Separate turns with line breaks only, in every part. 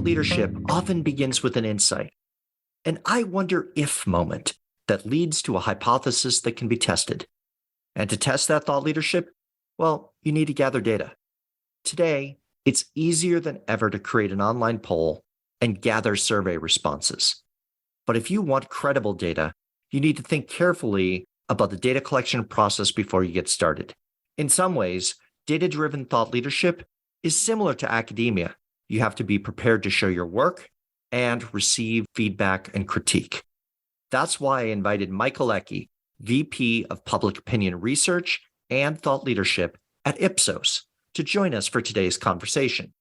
leadership often begins with an insight, an I wonder if moment that leads to a hypothesis that can be tested. And to test that thought leadership, well, you need to gather data. Today, it's easier than ever to create an online poll and gather survey responses. But if you want credible data, you need to think carefully about the data collection process before you get started. In some ways, data-driven thought leadership is similar to academia. You have to be prepared to show your work and receive feedback and critique. That's why I invited Mike Ilecki, VP of Public Opinion Research and Thought Leadership at Ipsos, to join us for today's conversation.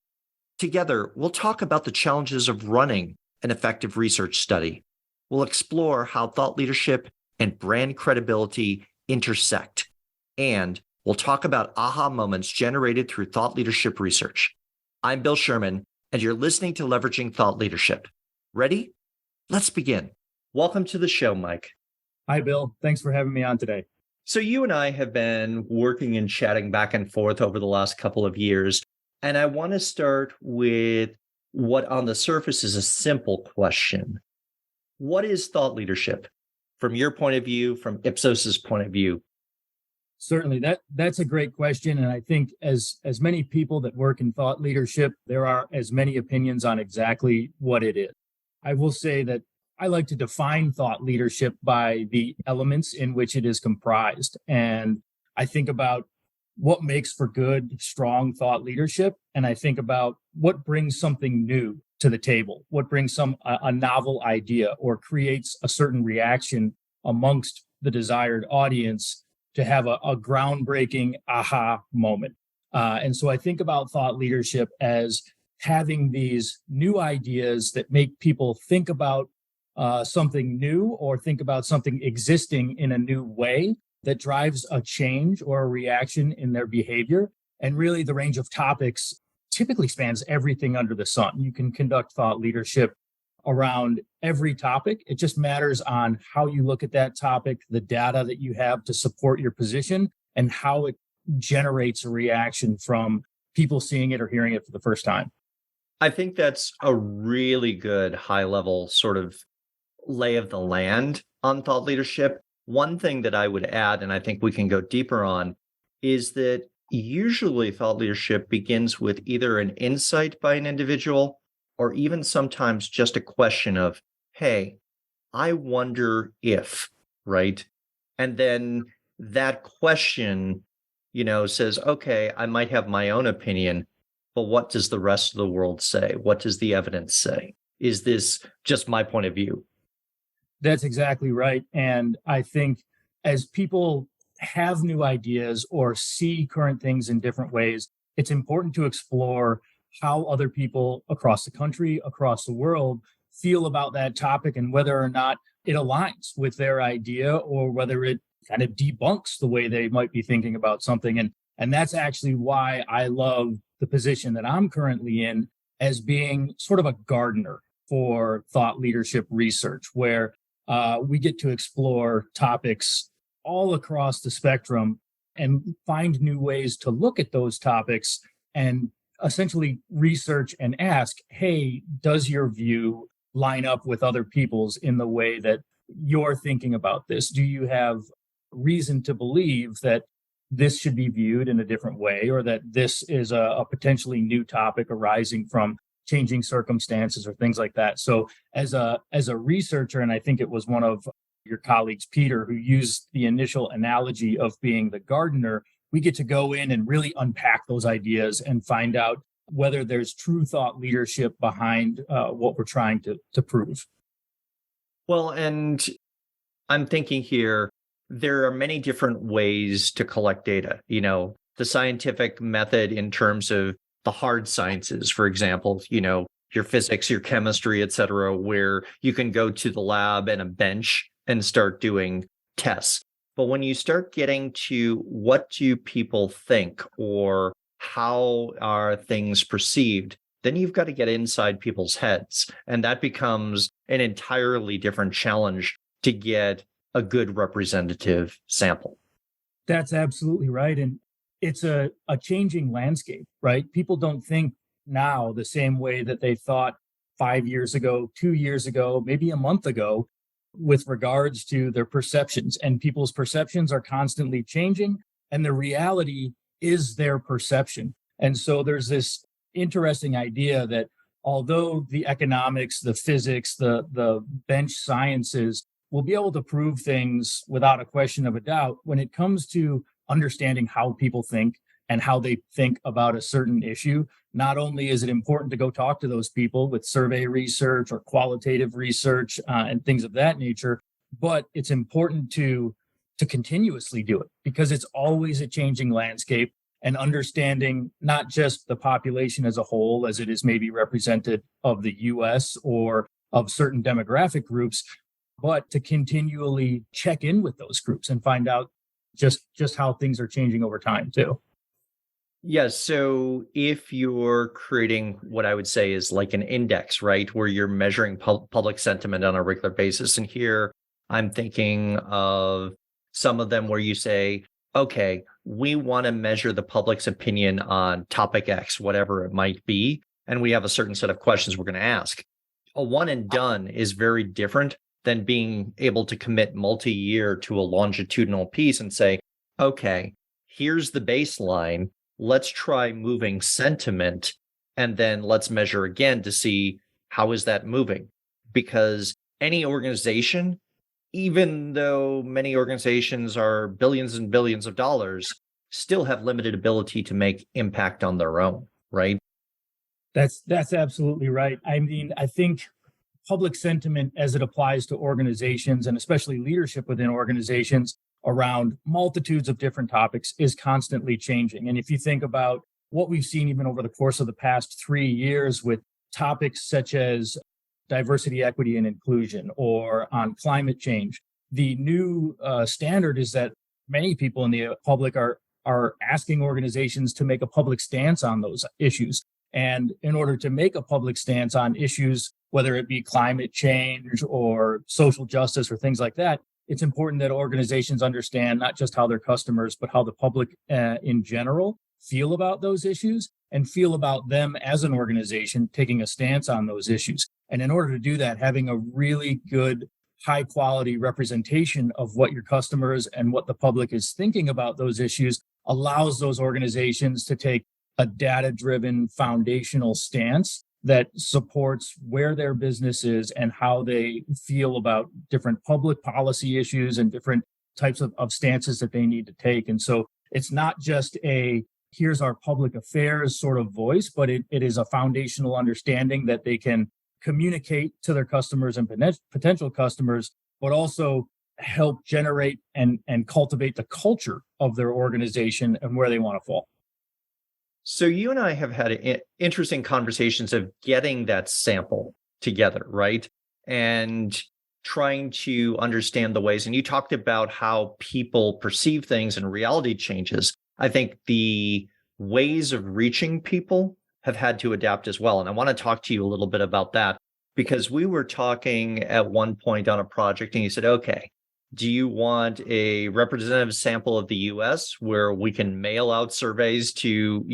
Together, we'll talk about the challenges of running an effective research study. We'll explore how thought leadership and brand credibility intersect. And we'll talk about aha moments generated through thought leadership research. I'm Bill Sherman, and you're listening to Leveraging Thought Leadership. Ready? Let's begin. Welcome to the show, Mike.
Hi, Bill. Thanks for having me on today.
So you and I have been working and chatting back and forth over the last couple of years, and I want to start with what on the surface is a simple question. What is thought leadership from your point of view, from Ipsos's point of view?
Certainly, that's a great question. And I think as many people that work in thought leadership, there are as many opinions on exactly what it is. I will say that I like to define thought leadership by the elements in which it is comprised. And I think about what makes for good, strong thought leadership. And I think about what brings something new to the table, what brings a novel idea or creates a certain reaction amongst the desired audience to have a groundbreaking aha moment. And so I think about thought leadership as having these new ideas that make people think about something new or think about something existing in a new way that drives a change or a reaction in their behavior. And really the range of topics typically spans everything under the sun. You can conduct thought leadership around every topic. It just matters on how you look at that topic, the data that you have to support your position, and how it generates a reaction from people seeing it or hearing it for the first time.
I think that's a really good high-level sort of lay of the land on thought leadership. One thing that I would add, and I think we can go deeper on, is that usually thought leadership begins with either an insight by an individual or even sometimes just a question of, hey, I wonder if, right? And then that question, says, okay, I might have my own opinion, but what does the rest of the world say? What does the evidence say? Is this just my point of view?
That's exactly right. And I think as people have new ideas or see current things in different ways, it's important to explore how other people across the country, across the world feel about that topic and whether or not it aligns with their idea or whether it kind of debunks the way they might be thinking about something. And that's actually why I love the position that I'm currently in as being sort of a gardener for thought leadership research, where we get to explore topics all across the spectrum and find new ways to look at those topics and essentially research and ask, hey, does your view line up with other people's in the way that you're thinking about this? Do you have reason to believe that this should be viewed in a different way, or that this is a potentially new topic arising from changing circumstances or things like that? So as a researcher, and I think it was one of your colleagues, Peter, who used the initial analogy of being the gardener, we get to go in and really unpack those ideas and find out whether there's true thought leadership behind what we're trying to prove.
Well, and I'm thinking here, there are many different ways to collect data. The scientific method in terms of the hard sciences, for example, your physics, your chemistry, et cetera, where you can go to the lab and a bench and start doing tests. But when you start getting to what do people think or how are things perceived, then you've got to get inside people's heads. And that becomes an entirely different challenge to get a good representative sample.
That's absolutely right. And it's a changing landscape, right? People don't think now the same way that they thought 5 years ago, 2 years ago, maybe a month ago, with regards to their perceptions. And people's perceptions are constantly changing, and the reality is their perception. And so there's this interesting idea that although the economics, the physics, the bench sciences will be able to prove things without a question of a doubt, when it comes to understanding how people think and how they think about a certain issue, not only is it important to go talk to those people with survey research or qualitative research and things of that nature, but it's important to continuously do it because it's always a changing landscape, and understanding not just the population as a whole, as it is maybe represented of the US or of certain demographic groups, but to continually check in with those groups and find out just how things are changing over time too.
Yes. So if you're creating what I would say is like an index, right, where you're measuring public sentiment on a regular basis, and here I'm thinking of some of them where you say, okay, we want to measure the public's opinion on topic X, whatever it might be, and we have a certain set of questions we're going to ask. A one and done is very different than being able to commit multi-year to a longitudinal piece and say, okay, here's the baseline. Let's try moving sentiment, and then let's measure again to see how is that moving. Because any organization, even though many organizations are billions and billions of dollars, still have limited ability to make impact on their own, right?
That's absolutely right. I mean, I think public sentiment as it applies to organizations and especially leadership within organizations around multitudes of different topics is constantly changing. And if you think about what we've seen even over the course of the past 3 years with topics such as diversity, equity, and inclusion, or on climate change, the new standard is that many people in the public are asking organizations to make a public stance on those issues. And in order to make a public stance on issues, whether it be climate change or social justice or things like that, it's important that organizations understand not just how their customers, but how the public in general feel about those issues and feel about them as an organization taking a stance on those issues. And in order to do that, having a really good, high quality representation of what your customers and what the public is thinking about those issues allows those organizations to take a data driven foundational stance that supports where their business is and how they feel about different public policy issues and different types of stances that they need to take. And so it's not just a here's our public affairs sort of voice, but it is a foundational understanding that they can communicate to their customers and potential customers, but also help generate and cultivate the culture of their organization and where they want to fall.
So you and I have had interesting conversations of getting that sample together, right? And trying to understand the ways. And you talked about how people perceive things and reality changes. I think the ways of reaching people have had to adapt as well. And I want to talk to you a little bit about that because we were talking at one point on a project and you said, okay, do you want a representative sample of the US where we can mail out surveys to,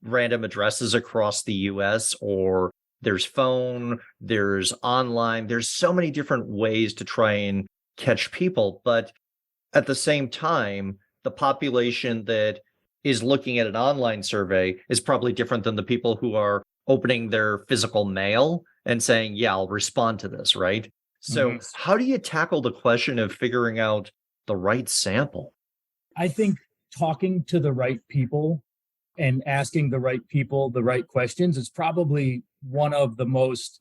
random addresses across the US, or there's phone, there's online, there's so many different ways to try and catch people. But at the same time, the population that is looking at an online survey is probably different than the people who are opening their physical mail and saying, yeah, I'll respond to this, right? So how do you tackle the question of figuring out the right sample?
I think talking to the right people and asking the right people the right questions is probably one of the most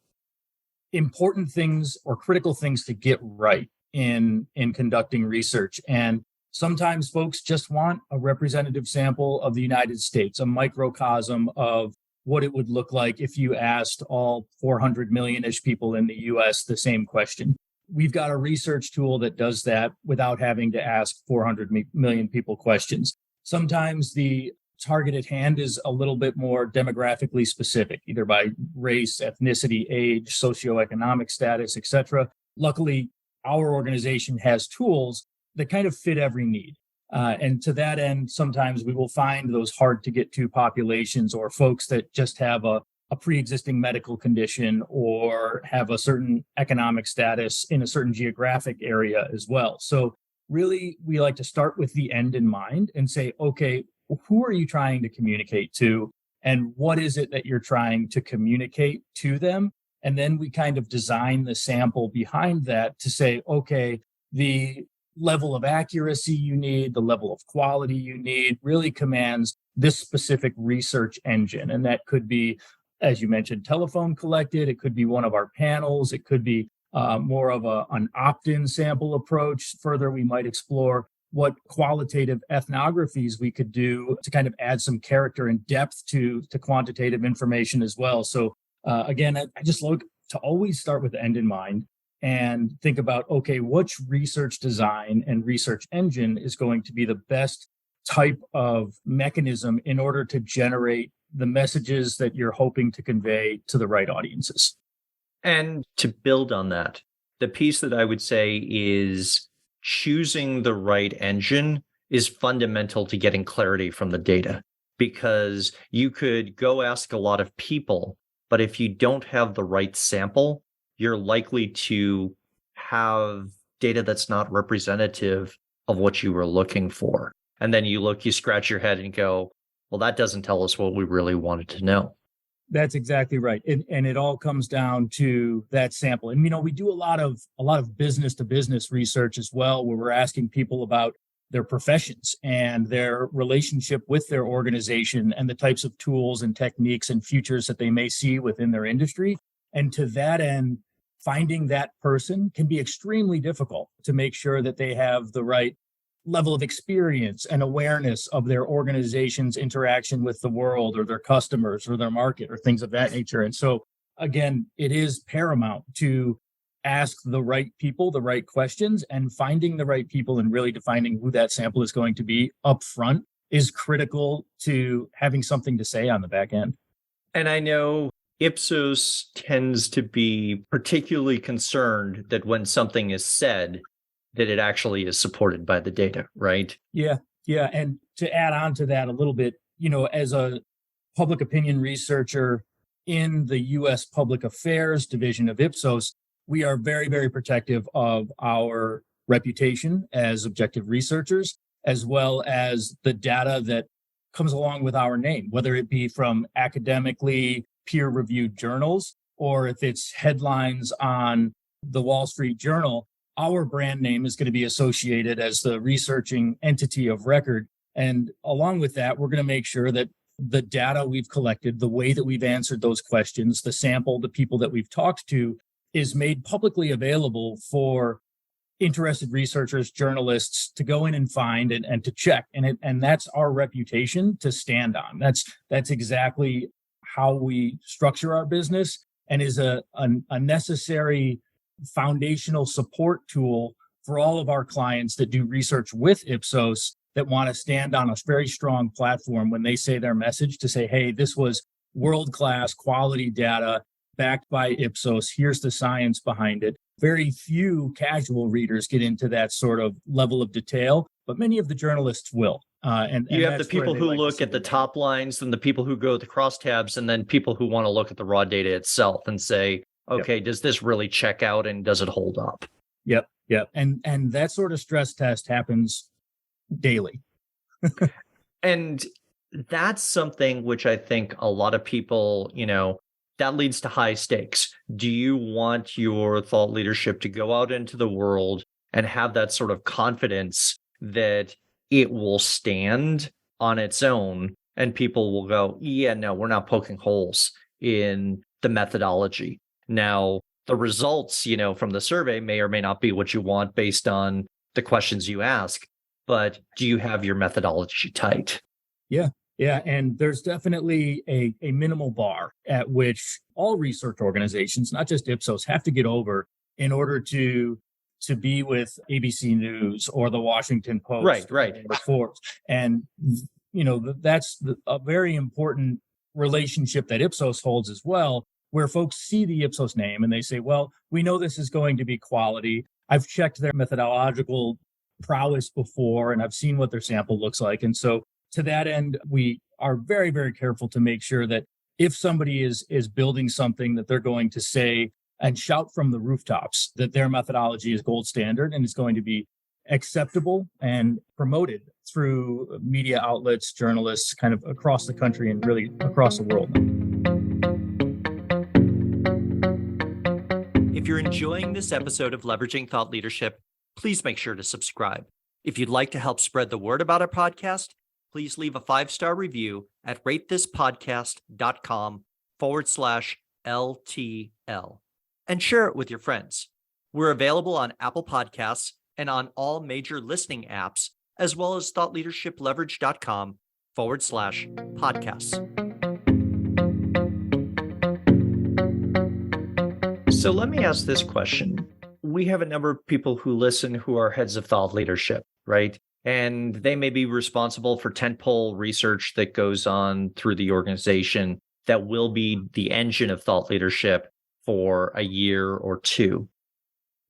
important things or critical things to get right in conducting research. And sometimes folks just want a representative sample of the United States, a microcosm of what it would look like if you asked all 400 million-ish people in the US the same question. We've got a research tool that does that without having to ask 400 million people questions. Sometimes the target at hand is a little bit more demographically specific, either by race, ethnicity, age, socioeconomic status, etc. Luckily, our organization has tools that kind of fit every need. And to that end, sometimes we will find those hard to get to populations or folks that just have a a pre-existing medical condition or have a certain economic status in a certain geographic area as well. So really, we like to start with the end in mind and say, okay, who are you trying to communicate to? And what is it that you're trying to communicate to them? And then we kind of design the sample behind that to say, okay, the level of accuracy you need, the level of quality you need really commands this specific research engine. And that could be, as you mentioned, telephone collected. It could be one of our panels. It could be more of an opt-in sample approach. Further, we might explore what qualitative ethnographies we could do to kind of add some character and depth to quantitative information as well. So again, I just look to always start with the end in mind and think about, okay, which research design and research engine is going to be the best type of mechanism in order to generate the messages that you're hoping to convey to the right audiences.
And to build on that, the piece that I would say is choosing the right engine is fundamental to getting clarity from the data, because you could go ask a lot of people, but if you don't have the right sample, you're likely to have data that's not representative of what you were looking for. And then you scratch your head and go, well, that doesn't tell us what we really wanted to know.
That's exactly right. And it all comes down to that sample. And, we do a lot of business to business research as well, where we're asking people about their professions and their relationship with their organization and the types of tools and techniques and futures that they may see within their industry. And to that end, finding that person can be extremely difficult to make sure that they have the right level of experience and awareness of their organization's interaction with the world or their customers or their market or things of that nature. And so, again, it is paramount to ask the right people the right questions, and finding the right people and really defining who that sample is going to be up front is critical to having something to say on the back end.
And I know Ipsos tends to be particularly concerned that when something is said, that it actually is supported by the data, right?
Yeah. And to add on to that a little bit, as a public opinion researcher in the U.S. Public Affairs Division of Ipsos, we are very, very protective of our reputation as objective researchers, as well as the data that comes along with our name, whether it be from academically peer-reviewed journals or if it's headlines on the Wall Street Journal. Our brand name is going to be associated as the researching entity of record. And along with that, we're going to make sure that the data we've collected, the way that we've answered those questions, the sample, the people that we've talked to, is made publicly available for interested researchers, journalists to go in and find and to check. And that's our reputation to stand on. That's exactly how we structure our business, and is a necessary foundational support tool for all of our clients that do research with Ipsos, that want to stand on a very strong platform when they say their message, to say, hey, this was world-class quality data backed by Ipsos. Here's the science behind it. Very few casual readers get into that sort of level of detail, but many of the journalists will. And
you have the people who look at the top lines, and the people who go with the crosstabs, and then people who want to look at the raw data itself and say, okay, does this really check out and does it hold up?
Yep. And that sort of stress test happens daily.
And that's something which I think a lot of people, that leads to high stakes. Do you want your thought leadership to go out into the world and have that sort of confidence that it will stand on its own and people will go, yeah, no, we're not poking holes in the methodology? Now, the results, from the survey may or may not be what you want based on the questions you ask, but do you have your methodology tight?
Yeah. And there's definitely a minimal bar at which all research organizations, not just Ipsos, have to get over in order to be with ABC News or the Washington Post.
Right.
Or Forbes. And, that's a very important relationship that Ipsos holds as well, where folks see the Ipsos name and they say, well, we know this is going to be quality. I've checked their methodological prowess before, and I've seen what their sample looks like. And so to that end, we are very, very careful to make sure that if somebody is building something that they're going to say and shout from the rooftops that their methodology is gold standard and is going to be acceptable and promoted through media outlets, journalists, kind of across the country and really across the world.
If you're enjoying this episode of Leveraging Thought Leadership, please make sure to subscribe. If you'd like to help spread the word about our podcast, please leave a 5-star review at ratethispodcast.com/LTL and share it with your friends. We're available on Apple Podcasts and on all major listening apps, as well as thoughtleadershipleverage.com/podcasts. So let me ask this question. We have a number of people who listen who are heads of thought leadership, right? And they may be responsible for tentpole research that goes on through the organization that will be the engine of thought leadership for a year or two.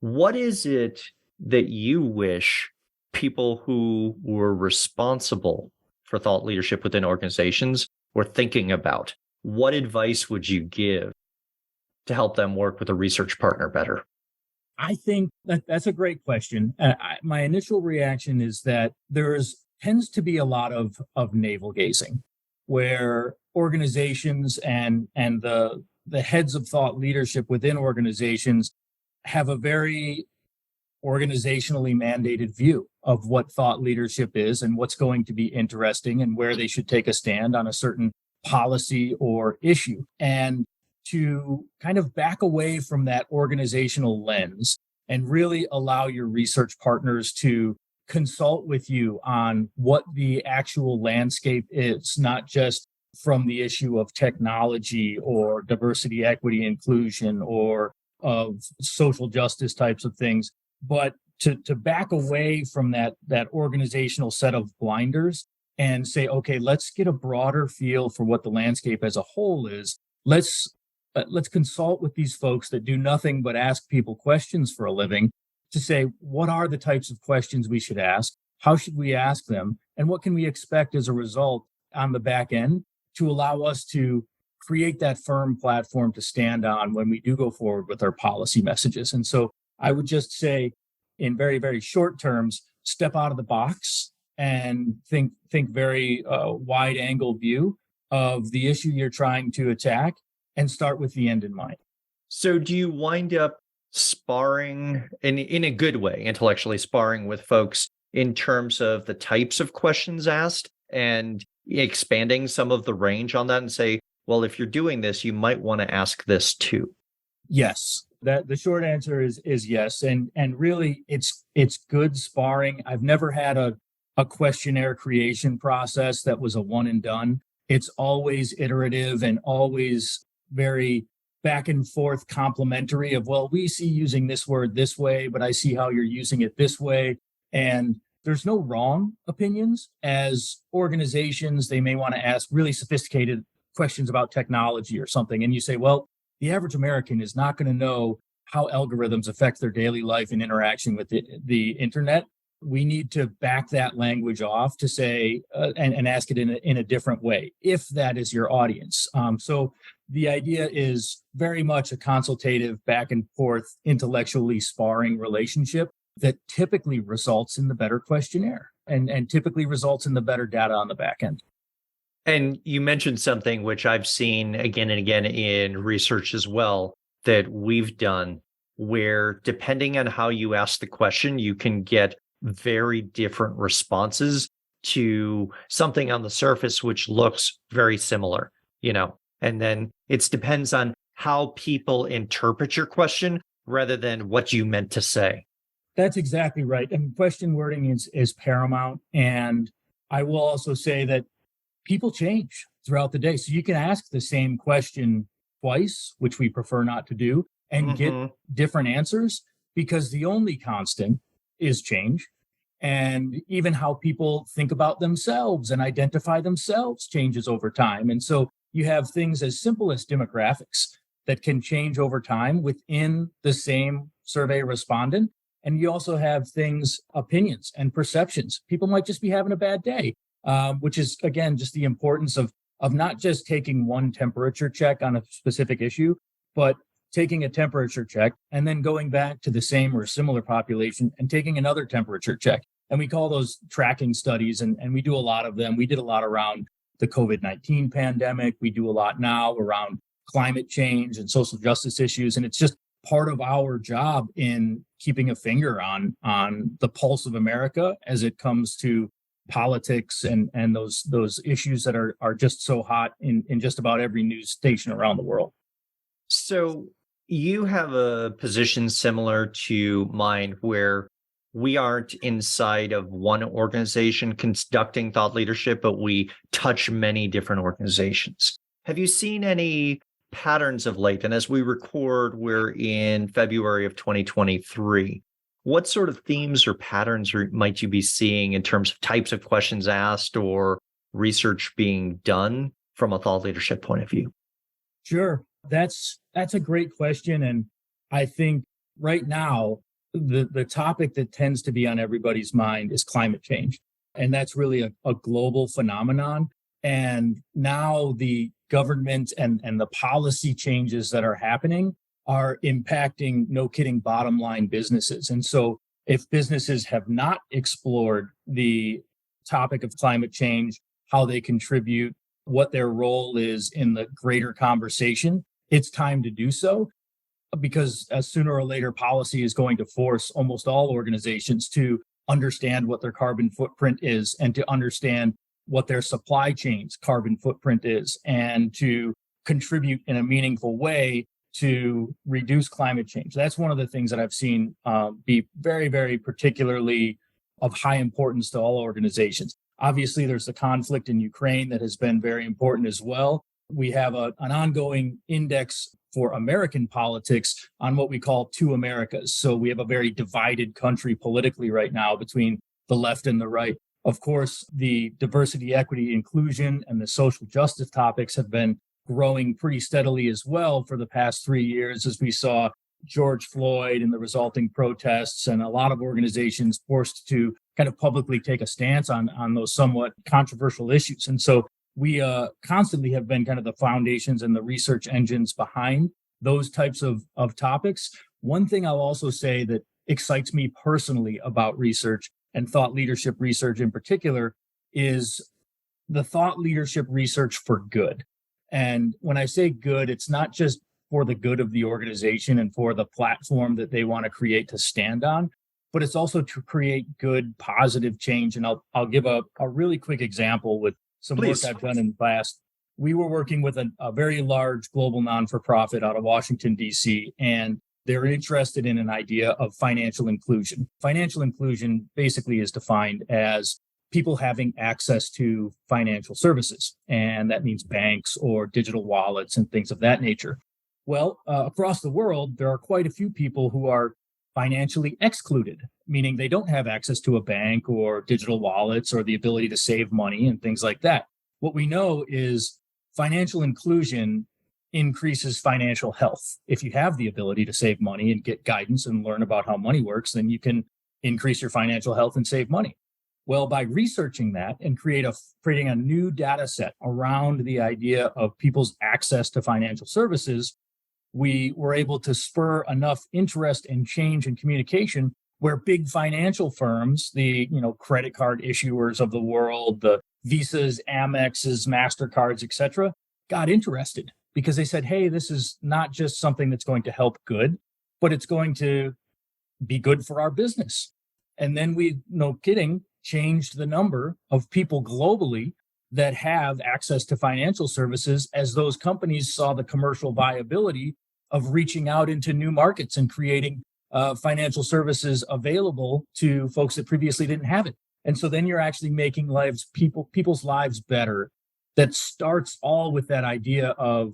What is it that you wish people who were responsible for thought leadership within organizations were thinking about? What advice would you give to help them work with a research partner better?
I think that's a great question. My initial reaction is that tends to be a lot of navel gazing, where organizations and the heads of thought leadership within organizations have a very organizationally mandated view of what thought leadership is and what's going to be interesting and where they should take a stand on a certain policy or issue. And to kind of back away from that organizational lens and really allow your research partners to consult with you on what the actual landscape is, not just from the issue of technology or diversity, equity, inclusion, or of social justice types of things, but to back away from that organizational set of blinders and say, okay, let's get a broader feel for what the landscape as a whole is. Let's consult with these folks that do nothing but ask people questions for a living to say, what are the types of questions we should ask? How should we ask them? And what can we expect as a result on the back end to allow us to create that firm platform to stand on when we do go forward with our policy messages? And so I would just say, in very, very short terms, step out of the box and think very wide angle view of the issue you're trying to attack, and start with the end in mind.
So do you wind up sparring in a good way, intellectually sparring with folks in terms of the types of questions asked and expanding some of the range on that and say, well, if you're doing this, you might want to ask this too?
Yes. The short answer is yes. And really it's good sparring. I've never had a questionnaire creation process that was a one and done. It's always iterative and always very back and forth complimentary of, well, we see using this word this way, but I see how you're using it this way. And there's no wrong opinions. As organizations, they may want to ask really sophisticated questions about technology or something. And you say, well, the average American is not going to know how algorithms affect their daily life and interaction with the internet. We need to back that language off to say and ask it in a different way, if that is your audience. So the idea is very much a consultative, back and forth, intellectually sparring relationship that typically results in the better questionnaire and typically results in the better data on the back end.
And you mentioned something which I've seen again and again in research as well that we've done, where depending on how you ask the question, you can get very different responses to something on the surface which looks very similar, and then it depends on how people interpret your question rather than what you meant to say.
That's exactly right. And question wording is paramount. And I will also say that people change throughout the day. So you can ask the same question twice, which we prefer not to do, and get different answers, because the only constant is change. And even how people think about themselves and identify themselves changes over time. And so you have things as simple as demographics that can change over time within the same survey respondent. And you also have things, opinions and perceptions. People might just be having a bad day, which is, again, just the importance of of not just taking one temperature check on a specific issue, but taking a temperature check and then going back to the same or similar population and taking another temperature check. And we call those tracking studies, and we do a lot of them. We did a lot around the COVID-19 pandemic. We do a lot now around climate change and social justice issues. And it's just part of our job in keeping a finger on the pulse of America as it comes to politics and those issues that are just so hot in just about every news station around the world.
So you have a position similar to mine where we aren't inside of one organization conducting thought leadership, but we touch many different organizations. Have you seen any patterns of late? And as we record, we're in February of 2023. What sort of themes or patterns might you be seeing in terms of types of questions asked or research being done from a thought leadership point of view?
Sure. That's a great question. And I think right now, the topic that tends to be on everybody's mind is climate change. And that's really a global phenomenon. And now the government and the policy changes that are happening are impacting, no kidding, bottom line businesses. And so if businesses have not explored the topic of climate change, how they contribute, what their role is in the greater conversation, it's time to do so, because sooner or later policy is going to force almost all organizations to understand what their carbon footprint is and to understand what their supply chain's carbon footprint is and to contribute in a meaningful way to reduce climate change. That's one of the things that I've seen be very, very particularly of high importance to all organizations. Obviously, there's the conflict in Ukraine that has been very important as well. We have an ongoing index for American politics on what we call two Americas. So we have a very divided country politically right now between the left and the right. Of course, the diversity, equity, inclusion, and the social justice topics have been growing pretty steadily as well for the past 3 years, as we saw George Floyd and the resulting protests and a lot of organizations forced to kind of publicly take a stance on those somewhat controversial issues. And so we constantly have been kind of the foundations and the research engines behind those types of topics. One thing I'll also say that excites me personally about research and thought leadership research in particular is the thought leadership research for good. And when I say good, it's not just for the good of the organization and for the platform that they want to create to stand on, but it's also to create good, positive change. And I'll give a really quick example with some
Please.
work I've done in the past. We were working with a very large global non-for-profit out of Washington, D.C., and they're interested in an idea of financial inclusion. Financial inclusion basically is defined as people having access to financial services, and that means banks or digital wallets and things of that nature. Well, across the world, there are quite a few people who are financially excluded, meaning they don't have access to a bank or digital wallets or the ability to save money and things like that. What we know is financial inclusion increases financial health. If you have the ability to save money and get guidance and learn about how money works, then you can increase your financial health and save money. Well, by researching that and creating a new data set around the idea of people's access to financial services, we were able to spur enough interest and change in communication where big financial firms, the credit card issuers of the world, the Visas, Amexes, MasterCards, et cetera, got interested because they said, hey, this is not just something that's going to help good, but it's going to be good for our business. And then we, no kidding, changed the number of people globally that have access to financial services as those companies saw the commercial viability of reaching out into new markets and creating financial services available to folks that previously didn't have it. And so then you're actually making people's lives better. That starts all with that idea of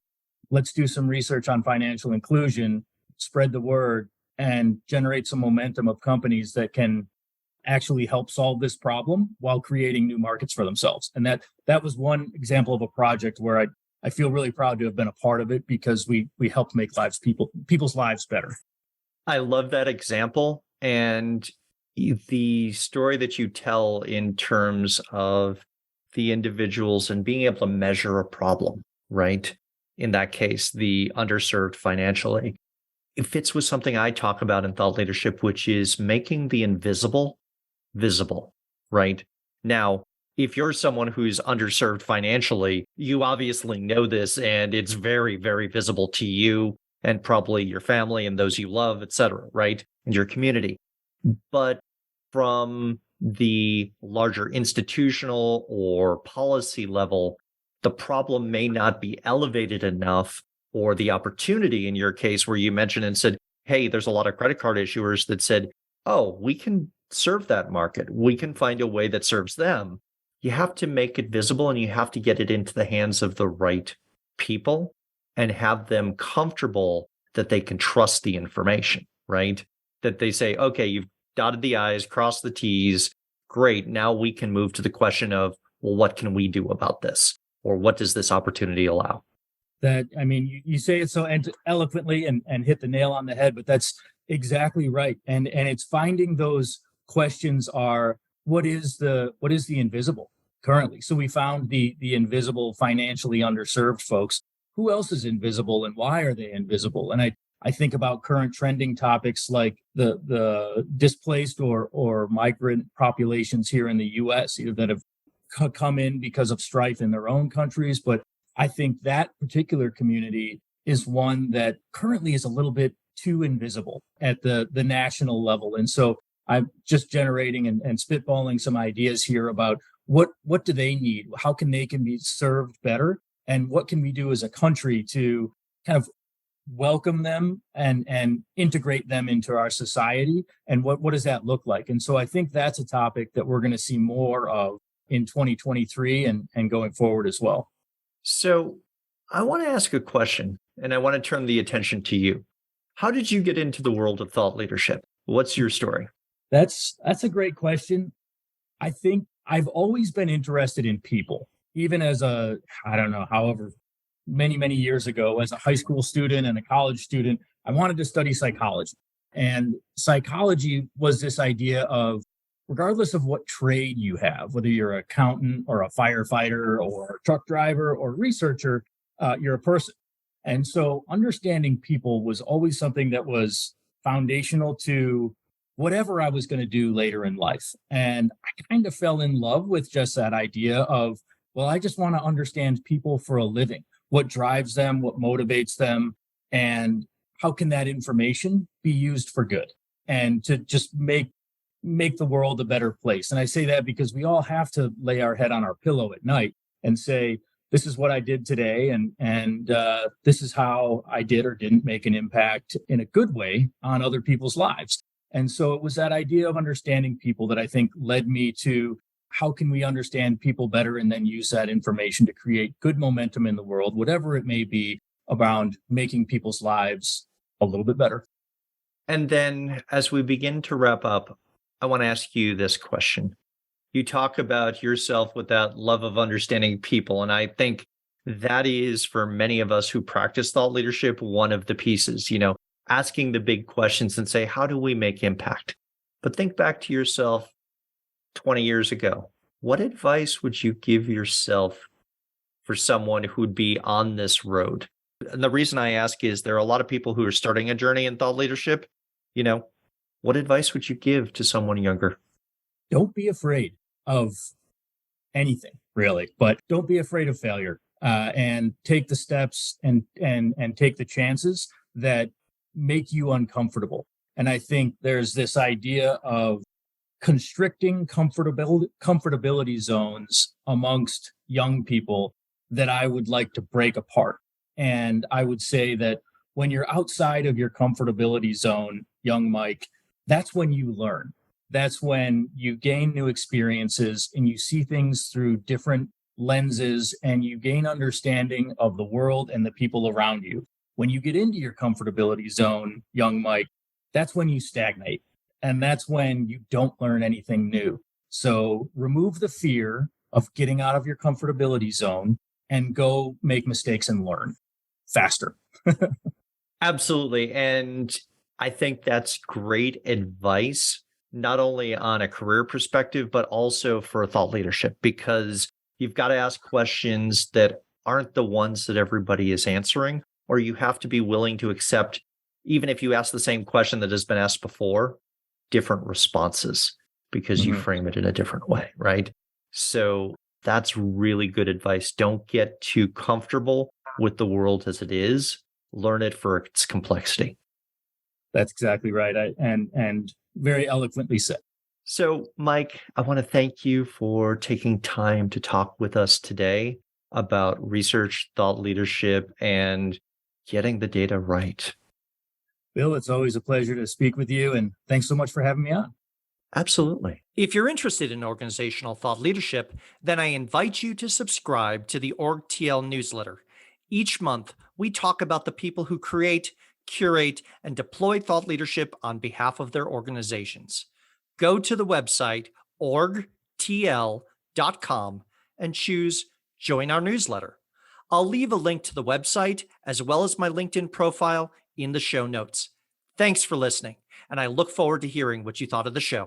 let's do some research on financial inclusion, spread the word, and generate some momentum of companies that can actually help solve this problem while creating new markets for themselves. And that was one example of a project where I feel really proud to have been a part of it because we helped make people's lives better.
I love that example. And the story that you tell in terms of the individuals and being able to measure a problem, right? In that case, the underserved financially. It fits with something I talk about in thought leadership, which is making the invisible visible, right? Now, if you're someone who's underserved financially, you obviously know this and it's very, very visible to you and probably your family and those you love, et cetera, right? And your community. But from the larger institutional or policy level, the problem may not be elevated enough, or the opportunity in your case where you mentioned and said, hey, there's a lot of credit card issuers that said, oh, we can serve that market. We can find a way that serves them. You have to make it visible and you have to get it into the hands of the right people and have them comfortable that they can trust the information, right? That they say, okay, you've dotted the I's, crossed the T's. Great. Now we can move to the question of, well, what can we do about this? Or what does this opportunity allow?
That, I mean, you say it so eloquently and hit the nail on the head, but that's exactly right. And it's finding those questions are what is the invisible currently? So we found the invisible financially underserved folks. Who else is invisible and why are they invisible? And I think about current trending topics like the displaced or migrant populations here in the US, either that have come in because of strife in their own countries, but I think that particular community is one that currently is a little bit too invisible at the national level. And so I'm just generating and spitballing some ideas here about what do they need? How can be served better? And what can we do as a country to kind of welcome them and integrate them into our society? And what does that look like? And so I think that's a topic that we're going to see more of in 2023 and going forward as well.
So I want to ask a question and I want to turn the attention to you. How did you get into the world of thought leadership? What's your story?
That's a great question. I think I've always been interested in people, even as I don't know, however many years ago, as a high school student and a college student, I wanted to study psychology. And psychology was this idea of regardless of what trade you have, whether you're an accountant or a firefighter or a truck driver or researcher, you're a person. And so understanding people was always something that was foundational to whatever I was going to do later in life. And I kind of fell in love with just that idea of, well, I just want to understand people for a living, what drives them, what motivates them, and how can that information be used for good and to just make the world a better place. And I say that because we all have to lay our head on our pillow at night and say, this is what I did today, and this is how I did or didn't make an impact in a good way on other people's lives. And so it was that idea of understanding people that I think led me to how can we understand people better and then use that information to create good momentum in the world, whatever it may be, around making people's lives a little bit better.
And then as we begin to wrap up, I want to ask you this question. You talk about yourself with that love of understanding people. And I think that is for many of us who practice thought leadership, one of the pieces, asking the big questions and say, how do we make impact? But think back to yourself 20 years ago. What advice would you give yourself for someone who'd be on this road? And the reason I ask is there are a lot of people who are starting a journey in thought leadership. What advice would you give to someone younger?
Don't be afraid of anything, really, but don't be afraid of failure, and take the steps and take the chances that make you uncomfortable. And I think there's this idea of constricting comfortability zones amongst young people that I would like to break apart. And I would say that when you're outside of your comfortability zone, young Mike, that's when you learn. That's when you gain new experiences and you see things through different lenses and you gain understanding of the world and the people around you. When you get into your comfortability zone, young Mike, that's when you stagnate. And that's when you don't learn anything new. So remove the fear of getting out of your comfortability zone and go make mistakes and learn faster.
Absolutely. And I think that's great advice, not only on a career perspective, but also for thought leadership, because You've got to ask questions that aren't the ones that everybody is answering, or you have to be willing to accept, even if you ask the same question that has been asked before, different responses because you
Mhm.
frame it in a different way, right? So that's really good advice. Don't get too comfortable with the world as it is. Learn it for its complexity.
That's exactly right. And very eloquently said.
So, Mike, I want to thank you for taking time to talk with us today about research, thought leadership, and getting the data right.
Bill, it's always a pleasure to speak with you, and thanks so much for having me on.
Absolutely. If you're interested in organizational thought leadership, then I invite you to subscribe to the OrgTL newsletter. Each month, we talk about the people who create, curate, and deploy thought leadership on behalf of their organizations. Go to the website orgtl.com and choose Join Our Newsletter. I'll leave a link to the website as well as my LinkedIn profile in the show notes. Thanks for listening, and I look forward to hearing what you thought of the show.